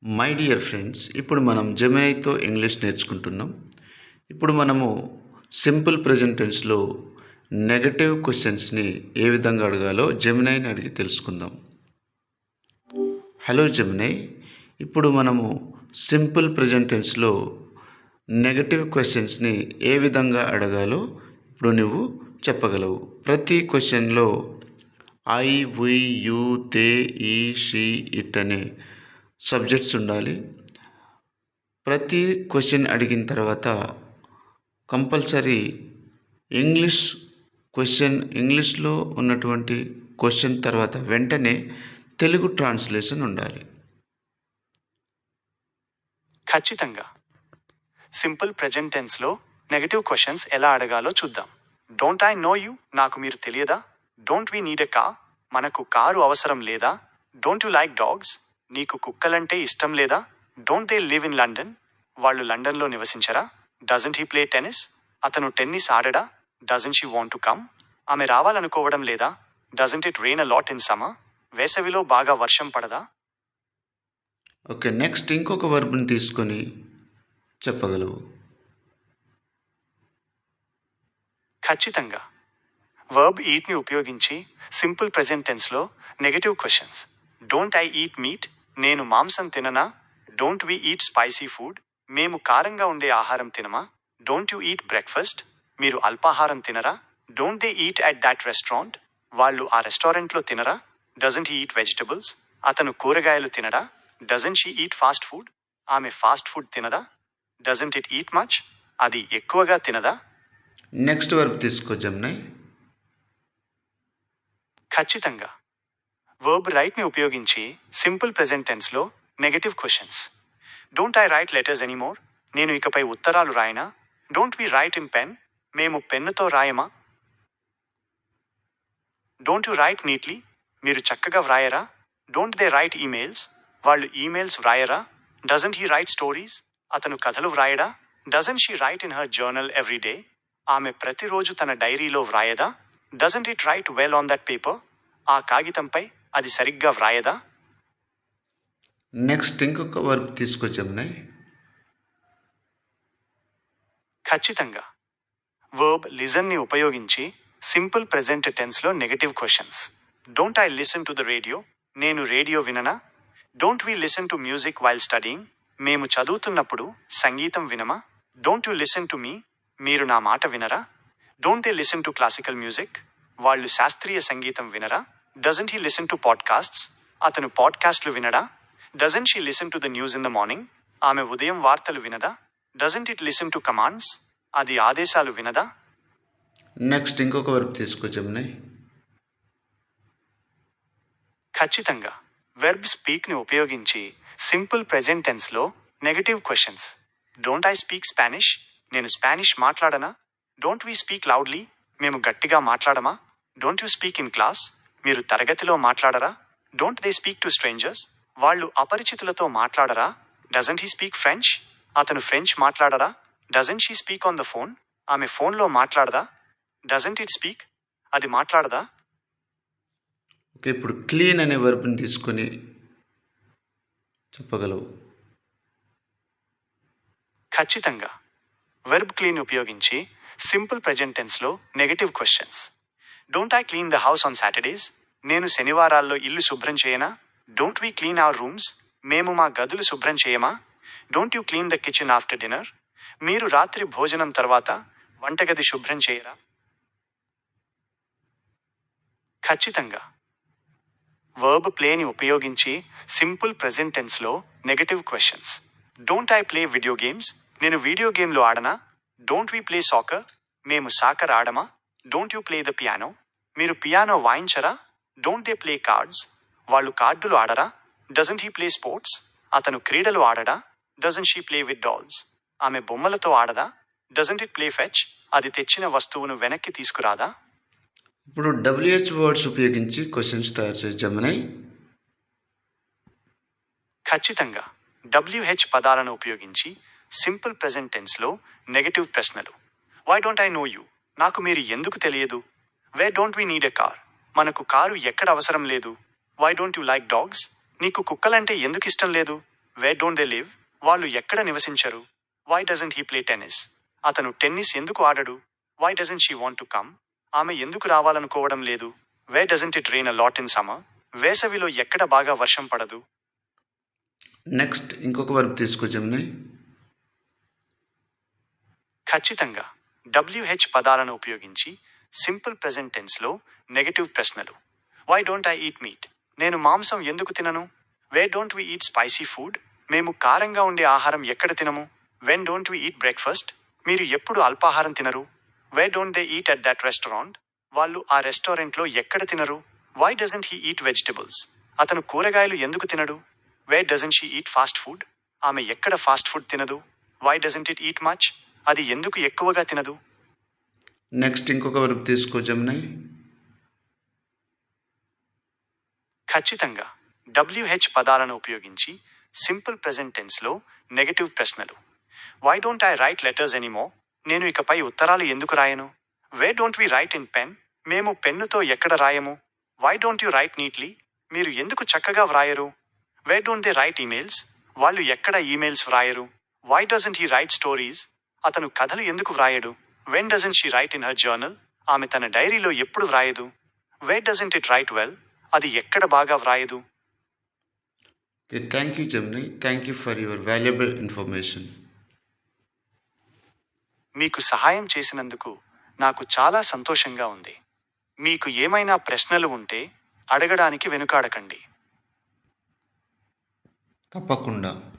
My dear friends, ఇప్పుడు మనం జెమినైతో English నేర్చుకుంటున్నాం. ఇప్పుడు మనము సింపుల్ ప్రెజెంట్ టెన్స్లో నెగటివ్ క్వశ్చన్స్ని ఏ విధంగా అడగాలో జెమినైని అడిగి తెలుసుకుందాం. హలో జెమినై, ఇప్పుడు మనము సింపుల్ ప్రెజెంట్ టెన్స్లో నెగటివ్ క్వశ్చన్స్ని ఏ విధంగా అడగాలో ఇప్పుడు నువ్వు చెప్పగలవు. ప్రతి క్వశ్చన్లో ఐ, వి, యు, దే, ఈ, షీ, ఇట్ అనే సబ్జెక్ట్స్ ఉండాలి. ప్రతి క్వశ్చన్ అడిగిన తర్వాత కంపల్సరీ ఇంగ్లీష్లో ఉన్నటువంటి క్వశ్చన్ తర్వాత వెంటనే తెలుగు ట్రాన్స్లేషన్ ఉండాలి. ఖచ్చితంగా. సింపుల్ ప్రెజెంట్ టెన్స్లో నెగటివ్ క్వశ్చన్స్ ఎలా అడగాలో చూద్దాం. డోంట్ ఐ నో యూ, నాకు మీరు తెలియదా? Don't we need a car, మనకు కారు అవసరం లేదా? డోంట్ యు లైక్ డాగ్స్, నీకు కుక్కలంటే ఇష్టం లేదా? Don't they live in London, వాళ్ళు లండన్లో నివసించరా? డజంట్ హీ ప్లే టెన్నిస్, అతను టెన్నిస్ ఆడడా? Doesn't she want to come, ఆమె రావాలనుకోవడం లేదా? Doesn't it rain a lot in summer, వేసవిలో బాగా వర్షం పడదా? ఓకే, నెక్స్ట్ ఇంకొక వర్బ్ని తీసుకొని చెప్పగలవు. ఖచ్చితంగా. వర్బ్ ఈట్ని ఉపయోగించి సింపుల్ ప్రెజెంట్ టెన్స్లో negative questions. Don't I eat meat, నేను మాంసం తిననా? Don't we eat spicy food, మేము కారంగా ఉండే ఆహారం తినమా? డోంట్ యు ఈట్ బ్రేక్ఫాస్ట్, మీరు అల్పాహారం తినరా? Don't they eat at that restaurant, వాళ్ళు ఆ రెస్టారెంట్లో తినరా? డజంట్ హీ ఈట్ వెజిటబుల్స్, అతను కూరగాయలు తినడా? Doesn't she eat fast food, ఆమె ఫాస్ట్ ఫుడ్ తినదా? డజంట్ ఇట్ ఈట్ మచ్, అది ఎక్కువగా తినదా? నెక్స్ట్ వర్బ్ తీసుకో జెమినై. ఖచ్చితంగా. వర్బ్ రైట్ని ఉపయోగించి సింపుల్ ప్రెజెంట్ టెన్స్లో negative questions. Don't I write letters anymore, నేను ఇకపై ఉత్తరాలు రాయనా? Don't we write in pen, మేము పెన్నుతో రాయమా? డోంట్ యు రైట్ నీట్లీ, మీరు చక్కగా వ్రాయరా? డోంట్ దే రైట్ ఈమెయిల్స్, వాళ్ళు ఈమెయిల్స్ వ్రాయరా? డజంట్ హీ రైట్ స్టోరీస్, అతను కథలు వ్రాయడా? Doesn't she write in her journal every day, ఆమె ప్రతిరోజు తన డైరీలో వ్రాయదా? Doesn't it write well on that paper, ఆ కాగితంపై అది సరిగ్గా వ్రాయదా? నెక్స్ట్ ఇంకొక వర్బ్ తీసుకో జెమినై. ఖచ్చితంగా. వర్బ్ లిజన్ని ఉపయోగించి సింపుల్ ప్రెజెంట్ టెన్స్లో negative questions. Don't I listen to the radio, నేను రేడియో విననా? Don't we listen to music while studying, మేము చదువుతున్నప్పుడు సంగీతం వినమా? Don't you listen to me, మీరు నా మాట వినరా? Don't they listen to classical music, వాళ్ళు శాస్త్రీయ సంగీతం వినరా? Doesn't he listen to podcasts, అతను పాడ్కాస్ట్లు వినడా? Doesn't she listen to the news in the morning, ఆమె ఉదయం వార్తలు వినదా? Doesn't it listen to commands, అది ఆదేశాలు వినదా? నెక్స్ట్ ఇంకొక వర్బ్ తీసుకో జెమినై. ఖచ్చితంగా. వెర్బ్ స్పీక్ని ఉపయోగించి సింపుల్ ప్రెజెంట్ టెన్స్లో negative questions. Don't I speak Spanish, నేను స్పానిష్ మాట్లాడనా? డోంట్ వి స్పీక్ లౌడ్లీ, మేము గట్టిగా మాట్లాడమా? Don't you speak in class, మీరు తరగతిలో మాట్లాడరా? Don't they speak to strangers, వాళ్ళు అపరిచితులతో మాట్లాడరా? డజంట్ హీ స్పీక్ ఫ్రెంచ్, అతను ఫ్రెంచ్ మాట్లాడరా? Doesn't she speak on the phone, ఆమె ఫోన్లో మాట్లాడదా? డజంట్ ఇట్ స్పీక్, అది మాట్లాడదా? ఓకే, ఇప్పుడు క్లీన్ అనే వర్బ్ని తీసుకొని చెప్పగలవు. ఖచ్చితంగా. వెర్బ్ క్లీన్ ఉపయోగించి సింపుల్ ప్రెజెంట్ టెన్స్లో negative questions. Don't I clean the house on Saturdays, నేను శనివారాల్లో ఇల్లు శుభ్రం చేయనా? Don't we clean our rooms, మేము మా గదులు శుభ్రం చేయమా? Don't you clean the kitchen after dinner, మీరు రాత్రి భోజనం తర్వాత వంటగది శుభ్రం చేయరా? ఖచ్చితంగా. వర్బ్ ప్లేని ఉపయోగించి సింపుల్ ప్రెజెంట్ టెన్స్లో negative questions. Don't I play video games, నేను వీడియో గేమ్లు ఆడనా? డోంట్ వి ప్లే సాకర్, మేము సాకర్ ఆడమా? Don't you play the piano, మీరు పియానో వాయించరా? డోంట్ దే ప్లే కార్డ్స్, వాళ్ళు కార్డులు ఆడరా? డజంట్ హీ ప్లే స్పోర్ట్స్, అతను క్రీడలు ఆడడా? Doesn't she play with dolls, ఆమె బొమ్మలతో ఆడదా? డజంట్ ఇట్ ప్లే ఫెచ్, అది తెచ్చిన వస్తువును వెనక్కి తీసుకురాదా? ఇప్పుడు WH వర్డ్స్ ఉపయోగించి క్వశ్చన్స్ తయారు చేసి జెమినై. ఖచ్చితంగా. WH పదాలను ఉపయోగించి సింపుల్ ప్రెజెంట్ టెన్స్లో నెగటివ్ ప్రశ్నలు. Why don't I know you, నాకు మీరు ఎందుకు తెలియదు? Where don't we need a car, మనకు కారు ఎక్కడ అవసరం లేదు? Why don't you like dogs, నీకు కుక్కలంటే ఎందుకు ఇష్టం లేదు? Where don't they live? వాళ్ళు ఎక్కడ నివసించరు? Why doesn't he play tennis? అతను టెన్నిస్ ఎందుకు ఆడడు? Why doesn't she want to come? ఆమె ఎందుకు రావాలనుకోవడం లేదు? Where doesn't it rain a lot in summer? వేసవిలో ఎక్కడ బాగా వర్షం పడదు? నెక్స్ట్ ఇంకొక వర్బ్ తీసుకో జెమినై. ఖచ్చితంగా WH పదాలను ఉపయోగించి సింపుల్ ప్రెజెంట్ టెన్స్లో నెగటివ్ ప్రశ్నలు. Why don't I eat meat? నేను మాంసం ఎందుకు తినను? Where don't we eat spicy food? మేము కారంగా ఉండే ఆహారం ఎక్కడ తినము? When don't we eat breakfast? మీరు ఎప్పుడు అల్పాహారం తినరు? Where don't they eat at that restaurant? వాళ్ళు ఆ రెస్టారెంట్లో ఎక్కడ తినరు? Why doesn't he eat vegetables? అతను కూరగాయలు ఎందుకు తినడు? Where doesn't she eat fast food? ఆమె ఎక్కడ ఫాస్ట్ ఫుడ్ తినదు? Why doesn't it eat much? అది ఎందుకు ఎక్కువగా తినదు? నెక్స్ట్ ఇంకొక వర్బ్ తీసుకో జెమినై. ఖచ్చితంగా WH పదాలను ఉపయోగించి సింపుల్ ప్రెజెంట్ టెన్స్లో నెగటివ్ ప్రశ్నలు. Why don't I write letters anymore? నేను ఇకపై ఉత్తరాలు ఎందుకు రాయను? Where don't we write in pen? మేము పెన్నుతో ఎక్కడ రాయము? Why don't you write neatly? మీరు ఎందుకు చక్కగా వ్రాయరు? Where don't they write emails? వాళ్ళు ఎక్కడ ఈమెయిల్స్ వ్రాయరు? Why doesn't he write stories? అతను కథలు ఎందుకు వ్రాయడు? When doesn't she write in her journal? ఆమె తన డైరీలో ఎప్పుడు వ్రాయదు? Wear doesn't it write well? అది ఎక్కడ బాగా వ్రాయదు? Okay, thank you Gemini. Thank you for your valuable information. మీకు సహాయం చేసినందుకు నాకు చాలా సంతోషంగా ఉంది. మీకు ఏమైనా ప్రశ్నలు ఉంటే అడగడానికి వెనుకాడకండి. తప్పకుండా.